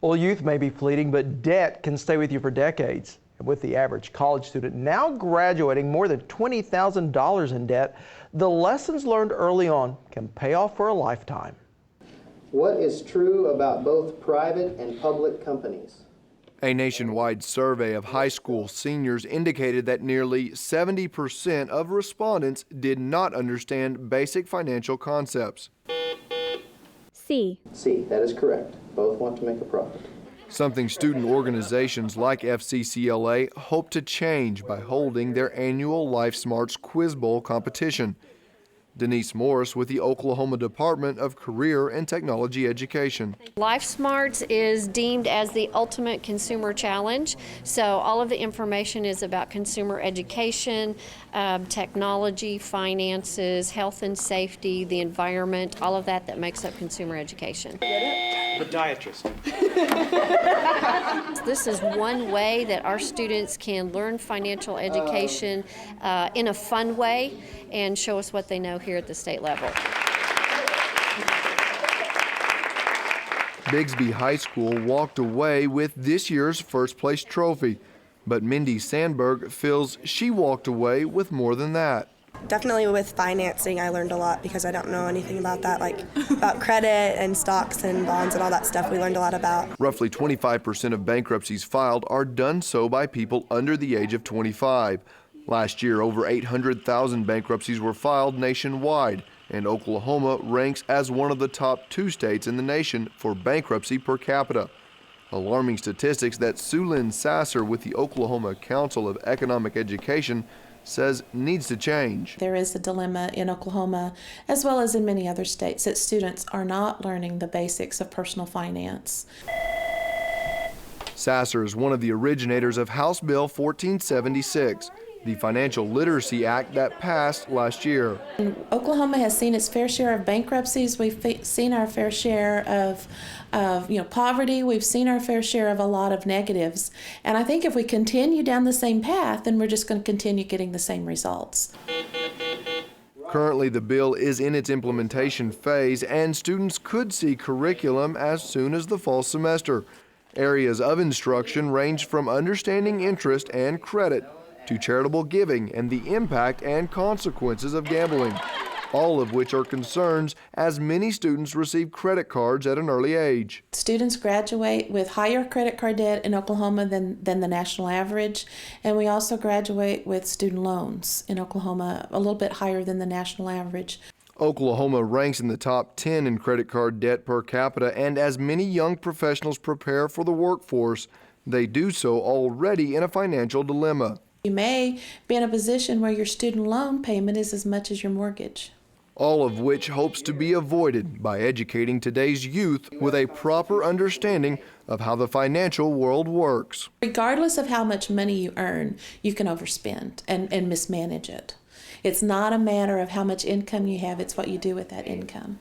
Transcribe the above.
Well, youth may be fleeting, but debt can stay with you for decades. And with the average college student now graduating more than $20,000 in debt, the lessons learned early on can pay off for a lifetime. What is true about both private and public companies? A nationwide survey of high school seniors indicated that nearly 70% of respondents did not understand basic financial concepts. C. That is correct. Both want to make a profit. Something student organizations like FCCLA hope to change by holding their annual Life Smarts Quiz Bowl competition. Denise Morris with the Oklahoma Department of Career and Technology Education. Life Smarts is deemed as the ultimate consumer challenge. So all of the information is about consumer education, technology, finances, health and safety, the environment, all of that makes up consumer education. Podiatrist. This is one way that our students can learn financial education in a fun way and show us what they know here at the state level. Bigsby High School walked away with this year's first place trophy, but Mindy Sandberg feels she walked away with more than that. Definitely with financing, I learned a lot because I don't know anything about that, like about credit and stocks and bonds and all that stuff. We learned a lot about. Roughly 25% of bankruptcies filed are done so by people under the age of 25. Last year, over 800,000 bankruptcies were filed nationwide, and Oklahoma ranks as one of the top 2 states in the nation for bankruptcy per capita. Alarming statistics that Sulyn Sasser with the Oklahoma Council of Economic Education says needs to change. There is a dilemma in Oklahoma, as well as in many other states, that students are not learning the basics of personal finance. Sasser is one of the originators of House Bill 1476, the Financial Literacy Act that passed last year. Oklahoma has seen its fair share of bankruptcies. We've seen our fair share of poverty. We've seen our fair share of a lot of negatives. And I think if we continue down the same path, then we're just going to continue getting the same results. Currently, the bill is in its implementation phase, and students could see curriculum as soon as the fall semester. Areas of instruction range from understanding interest and credit to charitable giving and the impact and consequences of gambling, all of which are concerns as many students receive credit cards at an early age. Students graduate with higher credit card debt in Oklahoma than the national average, and we also graduate with student loans in Oklahoma a little bit higher than the national average. Oklahoma ranks in the top 10 in credit card debt per capita, and as many young professionals prepare for the workforce, they do so already in a financial dilemma. You may be in a position where your student loan payment is as much as your mortgage. All of which hopes to be avoided by educating today's youth with a proper understanding of how the financial world works. Regardless of how much money you earn, you can overspend and mismanage it. It's not a matter of how much income you have, it's what you do with that income.